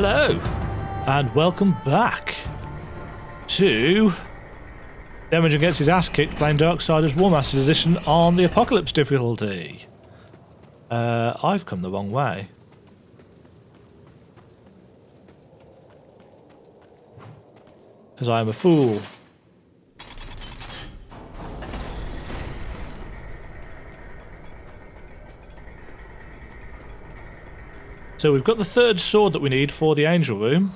Hello, and welcome back to Demajen gets his ass kicked playing Darksiders Warmastered Edition on the Apocalypse difficulty. I've come the wrong way. Because I am a fool. So we've got the third sword that we need for the Angel Room.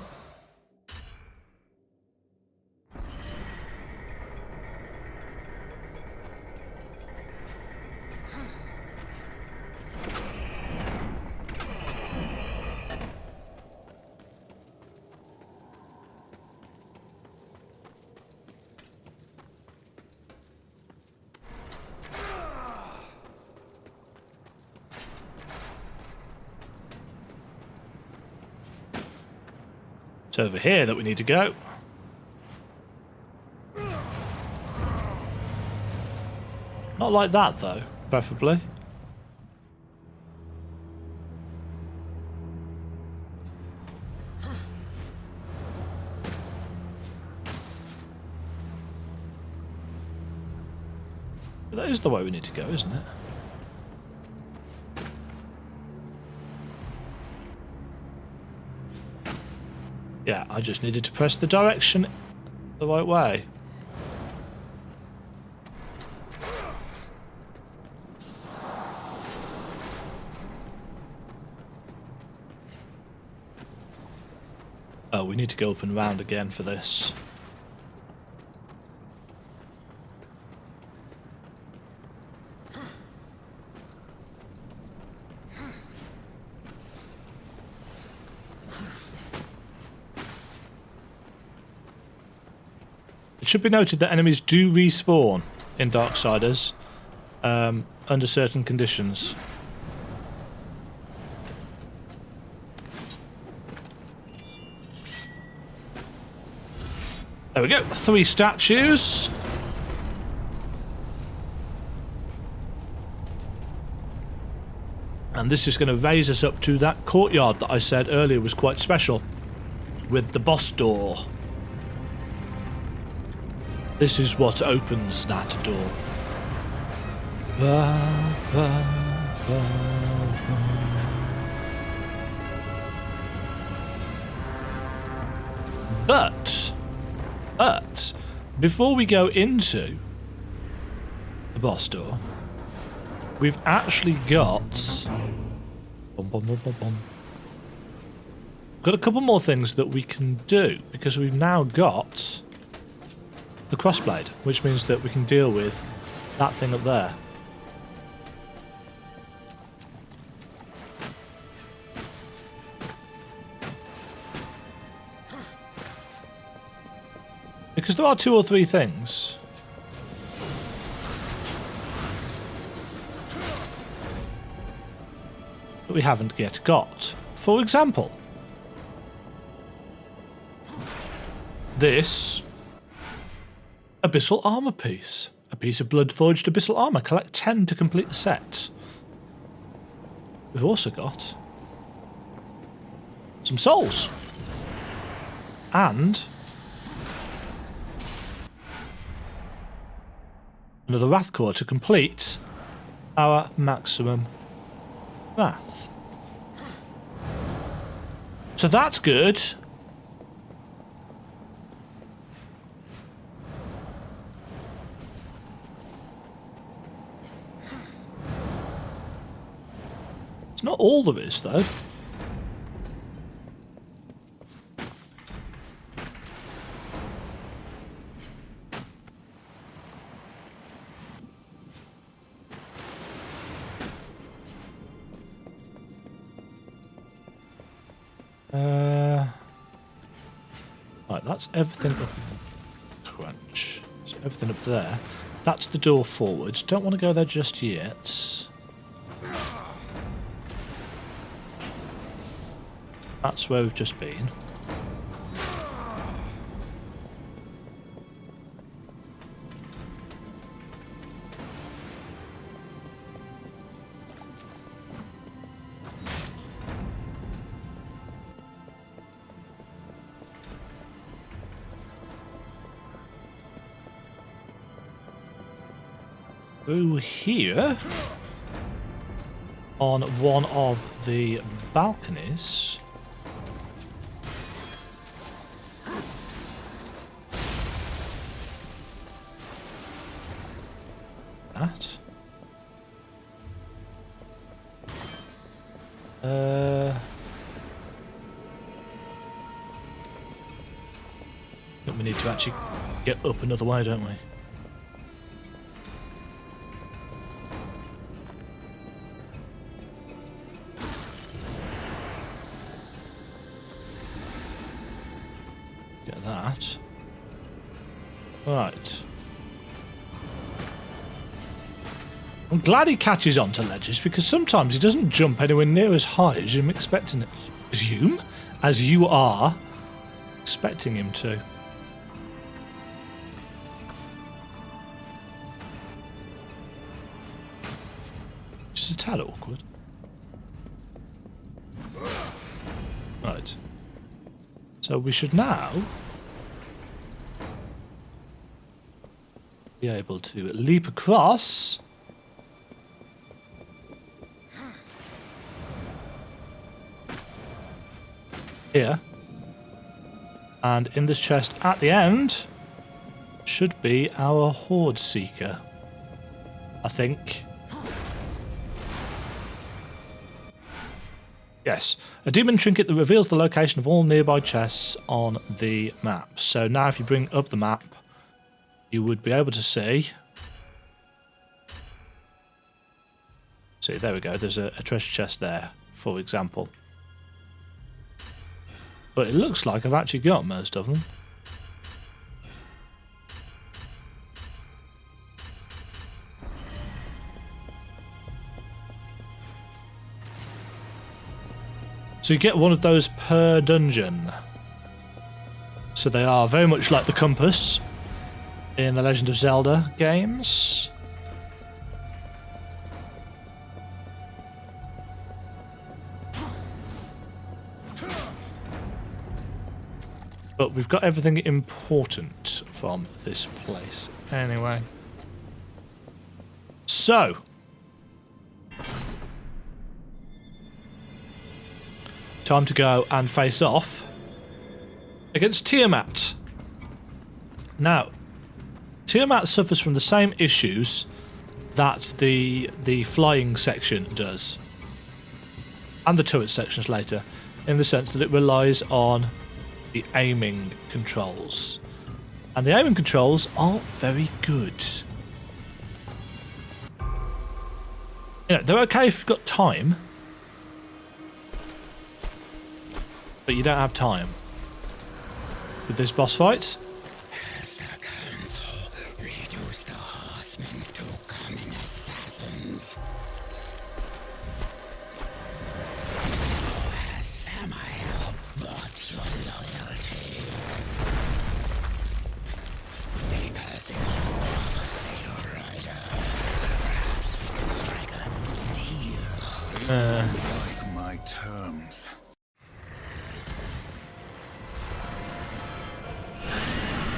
It's over here that we need to go. Not like that though, preferably. But that is the way we need to go, isn't it? Yeah, I just needed to press the direction the right way. Oh, we need to go up and round again for this. It should be noted that enemies do respawn in Darksiders under certain conditions. There we go, 3 statues. And this is going to raise us up to that courtyard that I said earlier was quite special, with the boss door. This is what opens that door. But before we go into the boss door, we've actually got got a couple more things that we can do, because we've now got the crossblade, which means that we can deal with that thing up there. Because there are 2 or 3 things that we haven't yet got. For example, this Abyssal armor piece. A piece of blood-forged abyssal armor. Collect 10 to complete the set. We've also got some souls. And another wrath core to complete our maximum wrath. So that's good. It's not all there is, though. Right, that's everything up. Crunch. So everything up there. That's the door forwards. Don't want to go there just yet. That's where we've just been. through here on one of the balconies. That. I think we need to actually get up another way, don't we? Get that. Right. I'm glad he catches on to ledges, because sometimes he doesn't jump anywhere near as high as you're expecting it. As you are expecting him to. Just a tad awkward. Right. So we should now be able to leap across. Here. And in this chest at the end should be our Horde Seeker, I think. Yes, a demon trinket that reveals the location of all nearby chests on the map. So now if you bring up the map, you would be able to see... See, there we go, there's a treasure chest there, for example. But it looks like I've actually got most of them. So you get one of those per dungeon. So they are very much like the compass in the Legend of Zelda games. But we've got everything important from this place anyway. So. Time to go and face off against Tiamat. Now, Tiamat suffers from the same issues that the flying section does. And the turret sections later, in the sense that it relies on the aiming controls. And the aiming controls aren't very good. You know, they're okay if you've got time, but you don't have time with this boss fight. As the council reduce the horsemen to common assassins. How has Samael bought your loyalty? Because if you offer Sail Rider, perhaps we can strike a deal. Like my terms.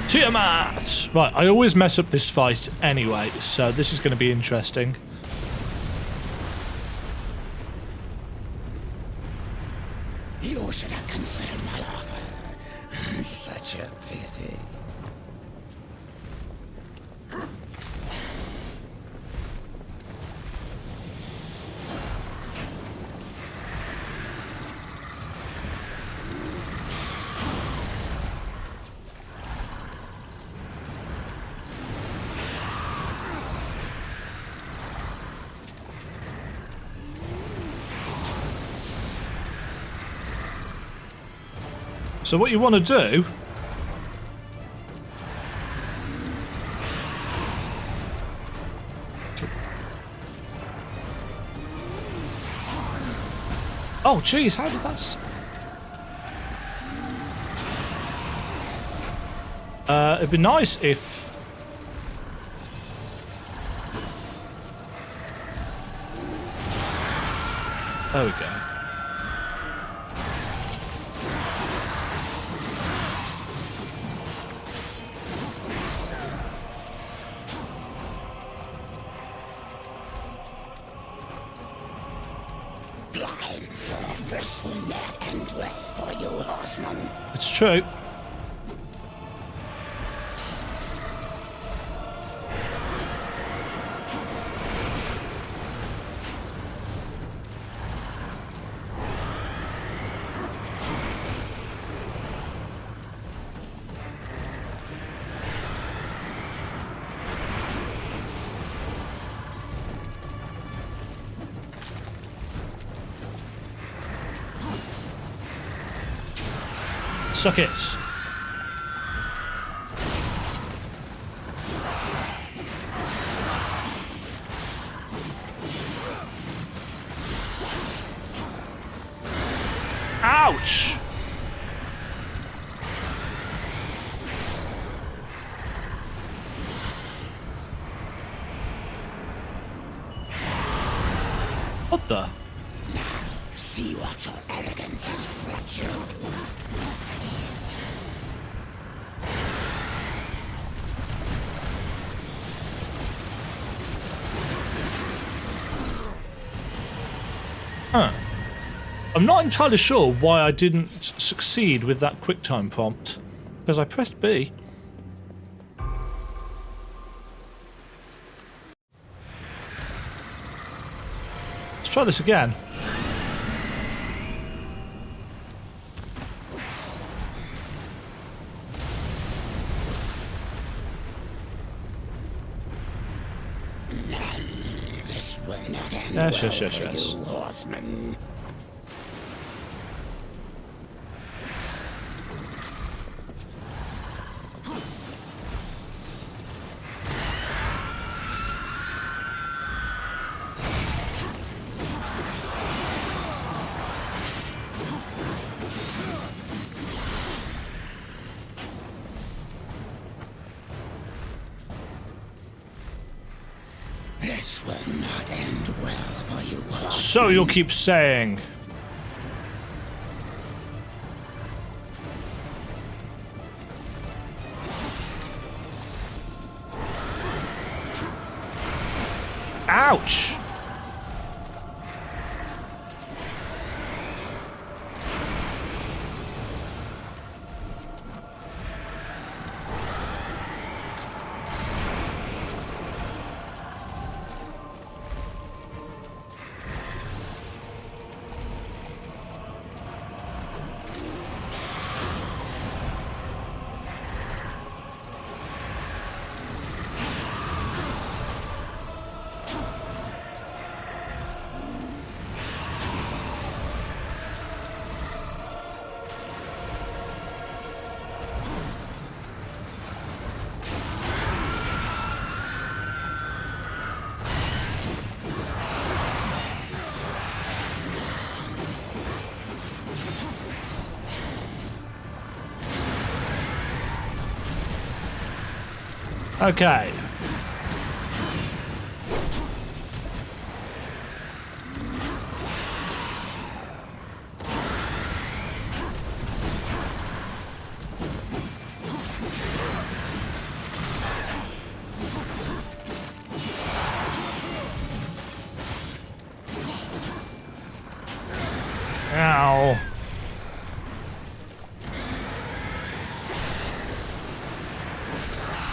Tiamat! Right, I always mess up this fight anyway, so this is going to be interesting. You should have considered my offer. Such a pity. So what you want to do oh jeez, how did that it'd be nice if there we go. fine. This will not end well for you, horseman. It's true. Suck it. Ouch! What the? See what your arrogance has brought you. Huh. I'm not entirely sure why I didn't succeed with that QuickTime prompt, because I pressed B. Let's try this again. This will not end Yes, well yes, yes, for yes. you, horseman. This will not end well for you, horseman. So you'll keep saying. Ouch! Okay. Ow.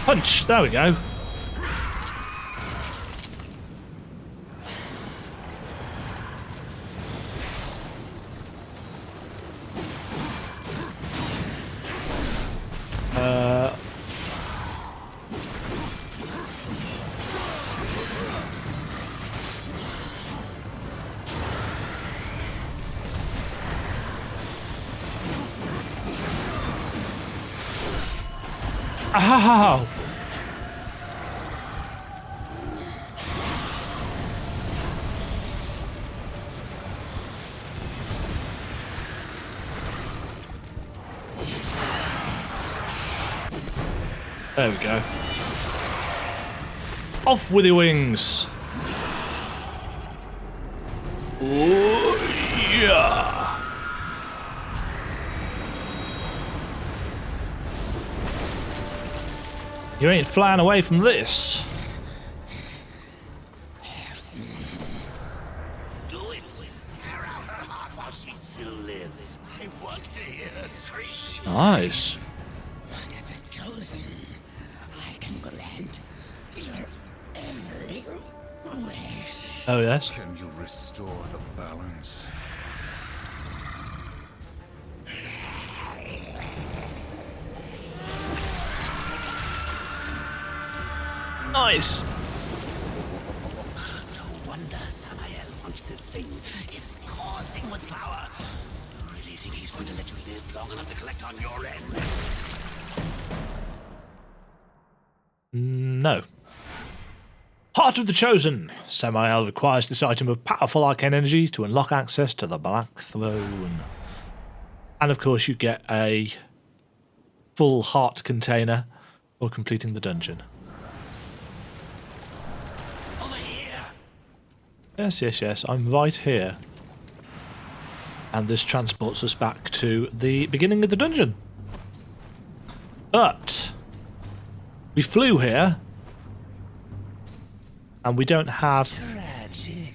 Punch! There we go. Ow! There we go. Off with your wings! Oh, yeah! You ain't flying away from this. Do it! Tear out Nice. One of the chosen. I can grant your every wish. Oh, yes. Can you restore the balance? Nice. No wonder Samael wants this thing. It's coursing with power. You really think he's going to let you live long enough to collect on your end? No. Heart of the Chosen. Samael requires this item of powerful arcane energy to unlock access to the Black Throne. And of course you get a full heart container for completing the dungeon. Over here. Yes, yes, yes, I'm right here. And this transports us back to the beginning of the dungeon. But we flew here, and we don't have... Tragic.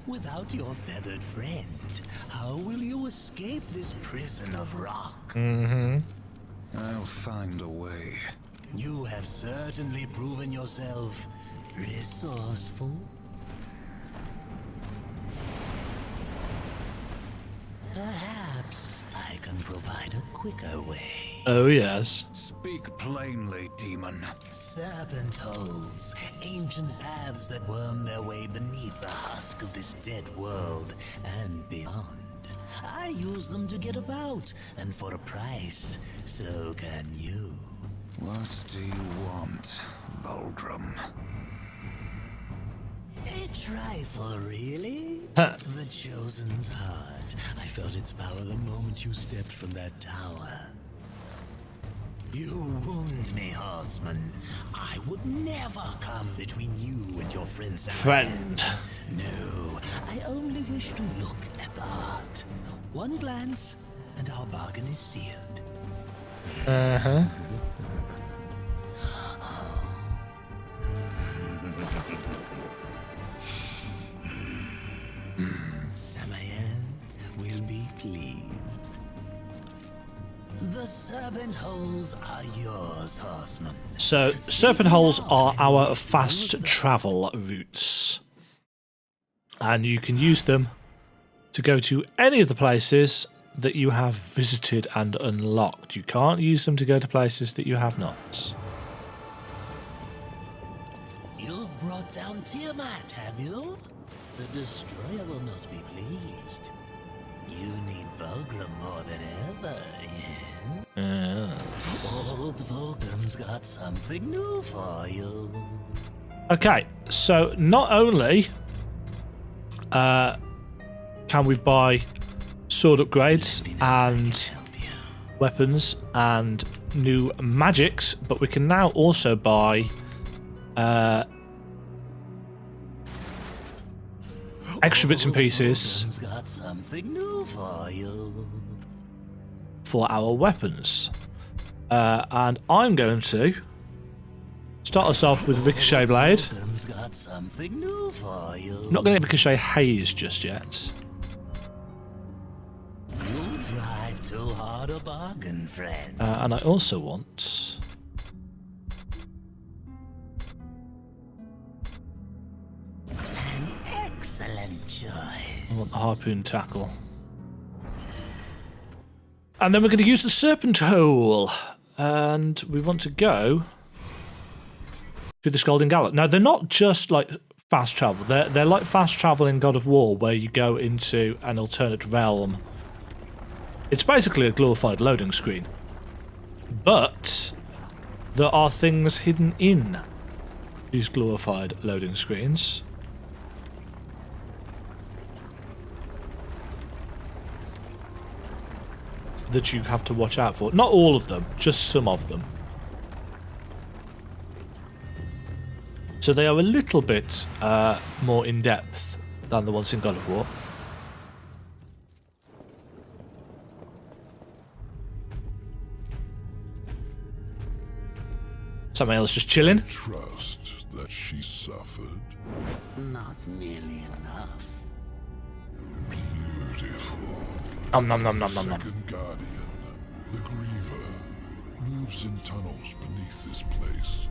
Without your feathered friend, how will you escape this prison of rock? Mm-hmm. I'll find a way. You have certainly proven yourself resourceful. Perhaps I can provide a quicker way. Oh, yes. Speak plainly, demon. Serpent holes, ancient paths that worm their way beneath the husk of this dead world and beyond. I use them to get about, and for a price, so can you. What do you want, Bulgrim? A trifle, really? Huh. The Chosen's heart. I felt its power the moment you stepped from that tower. You wound me, horseman. I would never come between you and your friend's Friend. No, I only wish to look at the heart. One glance, and our bargain is sealed. Uh-huh. Samael will be pleased. The serpent holes are yours, horseman. So, serpent holes are our fast travel routes. And you can use them to go to any of the places that you have visited and unlocked. You can't use them to go to places that you have not. You've brought down Tiamat, have you? The Destroyer will not be pleased. You need Vulgrim more than ever, yeah? Yes. Old Vulgrim's got something new for you. Okay, so not only can we buy sword upgrades and weapons and new magics, but we can now also buy extra bits and pieces Vulgrim's got something new for you. for our weapons. And I'm going to start us off with Ricochet Blade. Vulgrim's got something new for you. I'm not going to get Ricochet Haze just yet. You drive too hard a bargain, friend. And I also want... An excellent choice. I want the Harpoon Tackle. And then we're going to use the Serpent Hole. And we want to go to the Scalding Gallop. Now, they're not just like fast travel. They're like fast travel in God of War, where you go into an alternate realm. It's basically a glorified loading screen. But there are things hidden in these glorified loading screens. That you have to watch out for. Not all of them, just some of them. So they are a little bit more in-depth than the ones in God of War. Somebody else just chilling. Trust that she suffered. Not nearly enough. Beautiful. Nom nom nom nom nom nom. Second guardian The Griever moves in tunnels beneath this place.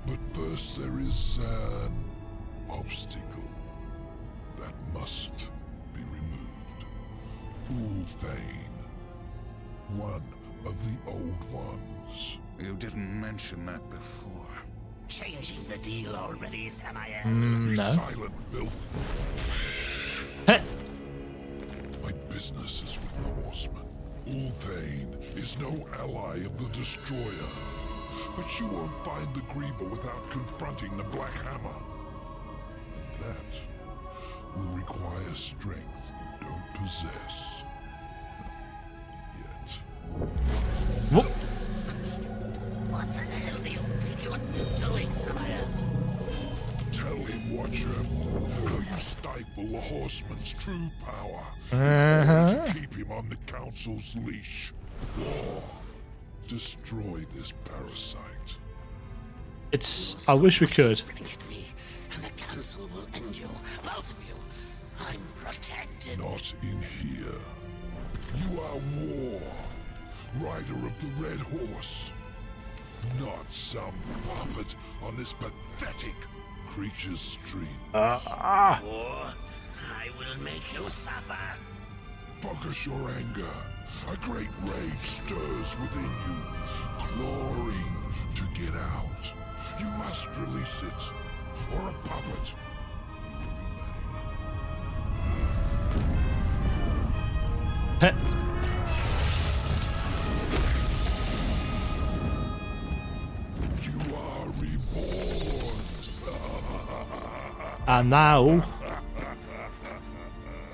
But first there is an obstacle that must be removed. Ulthane, one of the old ones. You didn't mention that before. Changing the deal already, Samael? Be No. silent, filth. Heh. My business is with the Horseman. Ulthane is no ally of the Destroyer. But you won't find the Griever without confronting the Black Hammer. And that will require strength you don't possess. Yet. Whoop. What the hell do you think you're doing, Samael? Tell him, Watcher, how you stifle the Horseman's true power. To keep him on the Council's leash. Or destroy this parasite. It's. I wish we could. Spitting at me, and the Council will end you, both of you. I'm protected. Not in here. You are War, rider of the Red Horse. Not some puppet on this pathetic creature's stream. Or I will make you suffer. Focus your anger. A great rage stirs within you, clawing to get out. You must release it, or a puppet will remain. Heh. You are reborn. And now,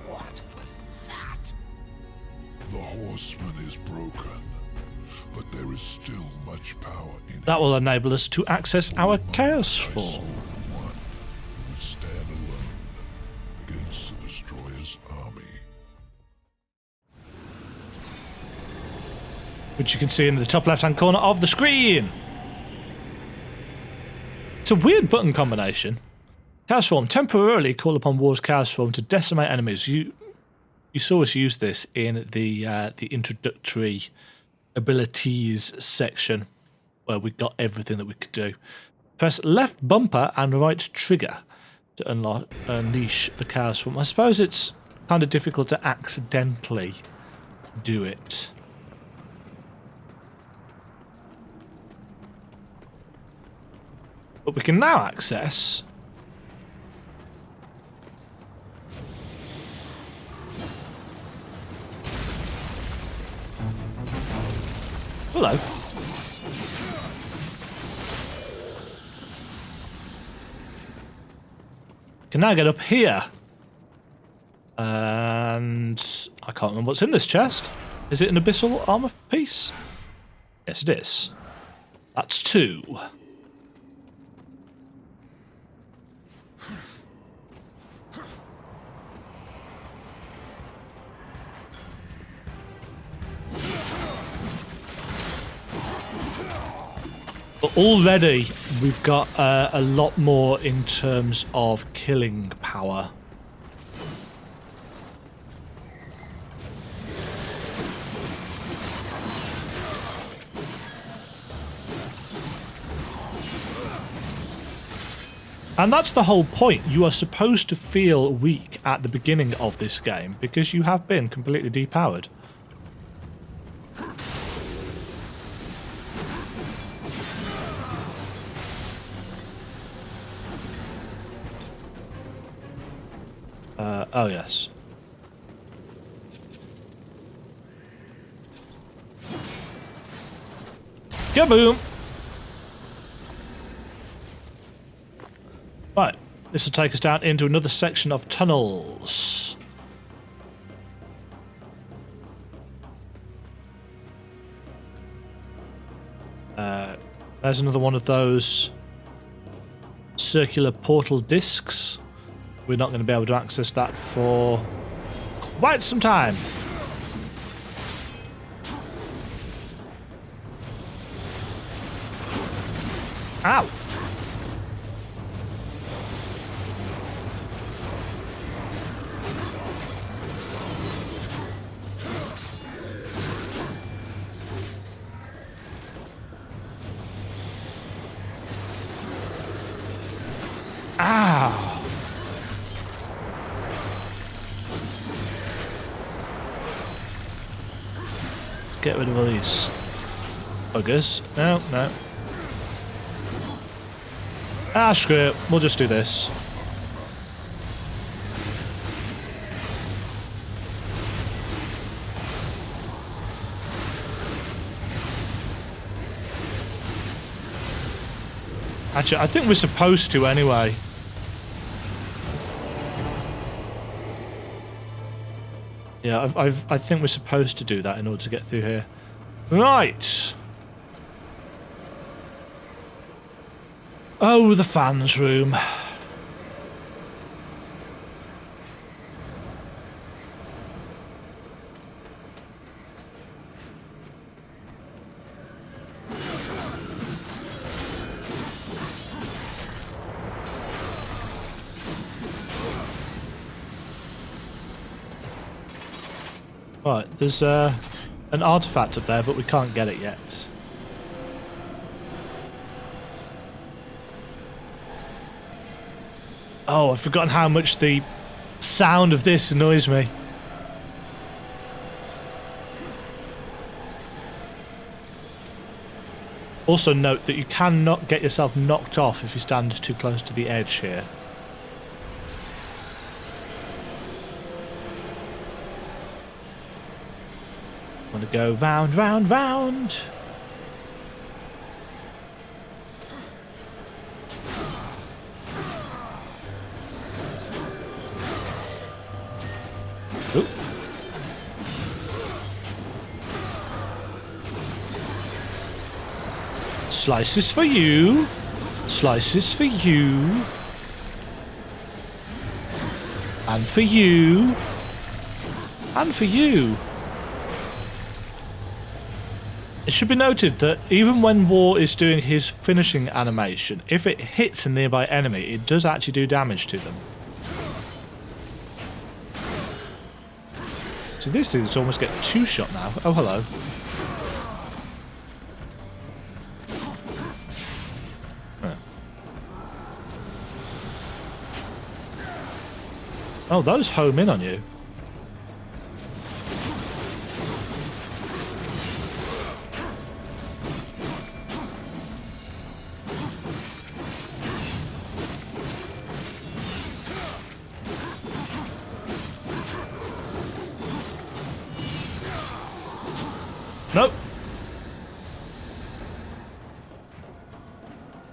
What was that? The Horseman is broken, but there is still much power in it. that will enable us to access our Chaos Form. One who would stand alone against the Destroyer's army. Which you can see in the top left-hand corner of the screen. It's a weird button combination. Chaos Form. Temporarily call upon War's Chaos Form to decimate enemies. You saw us use this in the introductory abilities section, where we got everything that we could do. Press left bumper and right trigger to unleash the Chaos Form. I suppose it's kind of difficult to accidentally do it. But we can now access hello. Can now get up here. And I can't remember what's in this chest. Is it an abyssal armor piece? Yes, it is. That's 2. But already we've got a lot more in terms of killing power. And that's the whole point. You are supposed to feel weak at the beginning of this game because you have been completely depowered. Oh yes. Kaboom! Right, this will take us down into another section of tunnels. There's another one of those circular portal discs. We're not going to be able to access that for quite some time. Ow! get rid of all these buggers. No, no. Ah, screw it. We'll just do this. Actually, I think we're supposed to anyway. Yeah, I think we're supposed to do that in order to get through here. Right. Oh, the fans room. Right, there's an artifact up there, but we can't get it yet. Oh, I've forgotten how much the sound of this annoys me. Also note that you cannot get yourself knocked off if you stand too close to the edge here. Want to go round, round, round. Oop. Slices for you. Slices for you. And for you. And for you. It should be noted that even when War is doing his finishing animation, if it hits a nearby enemy, it does actually do damage to them. So these things almost get two-shot now. Oh, hello. Oh, those home in on you. Nope.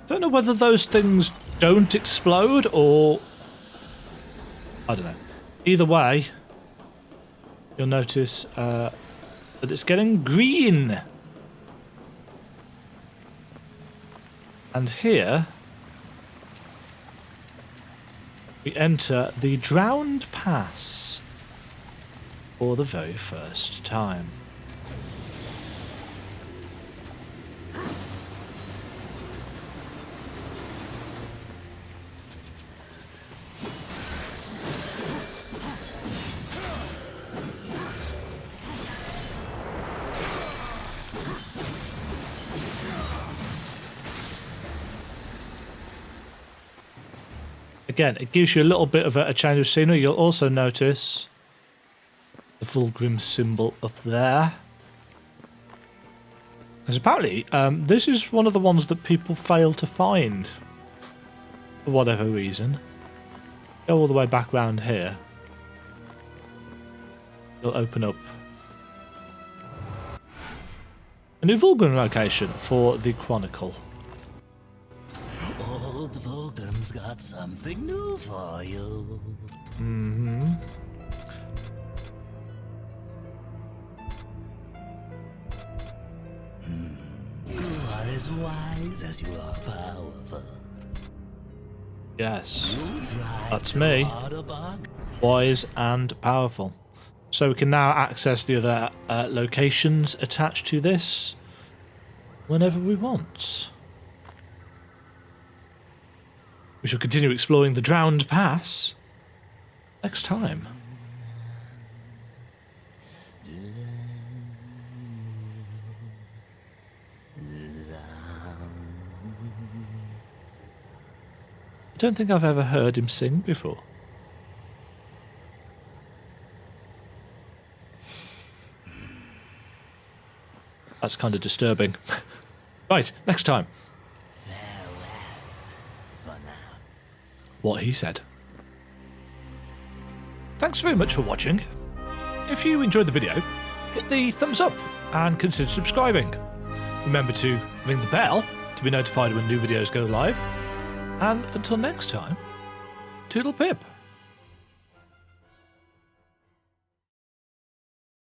Don't know whether those things don't explode or... I don't know. Either way, you'll notice that it's getting green. And here we enter the Drowned Pass for the very first time. Again, it gives you a little bit of a change of scenery. You'll also notice the Fulgrim symbol up there. Because apparently, this is one of the ones that people fail to find for whatever reason. Go all the way back round here. You'll open up a new Fulgrim location for the Chronicle. Old Fulgrim's got something new for you. Mm-hmm. You are as wise as you are powerful. Yes, You drive that's too me. hard a bargain. Wise and powerful. So we can now access the other locations attached to this whenever we want. We shall continue exploring the Drowned Pass next time. I don't think I've ever heard him sing before. That's kind of disturbing. Right, next time. Farewell for now. What he said. Thanks very much for watching. If you enjoyed the video, hit the thumbs up and consider subscribing. Remember to ring the bell to be notified when new videos go live. And until next time, toodle pip.